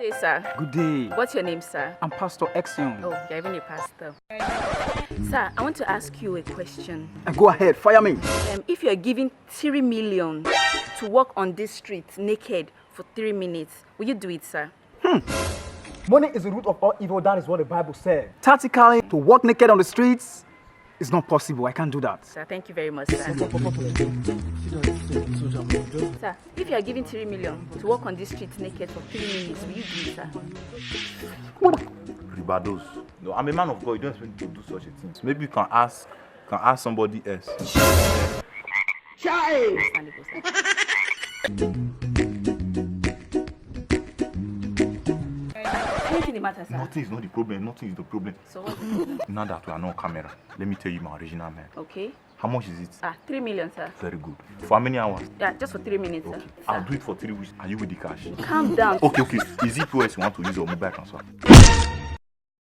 Good day, sir. Good day. What's your name, sir? I'm Pastor X-Young. Oh, you're even a pastor. Sir, I want to ask you a question. Go ahead, fire me. If you're given 3 million to walk on this street naked for 3 minutes, will you do it, sir? Money is the root of all evil. That is what the Bible said. Tactically, to walk naked on the streets is not possible. I can't do that. Sir, thank you very much, sir. Sir, if you are given 3 million to walk on this street naked for 3 minutes, will you do it, sir? Ribados. No, I'm a man of God. You don't expect me to do such a thing. So maybe you can ask somebody else. Understandable, sir. Anything the matter, sir? Nothing is not the problem. Nothing is the problem. So what's the problem? Now that we are not on camera, let me tell you my original man. Okay. How much is it? 3 million, sir. Very good. For how many hours? Yeah, just for 3 minutes, Okay. sir. I'll do it for 3 weeks. Are you with the cash? Calm down. Okay. Is it POS you want to use or mobile transfer?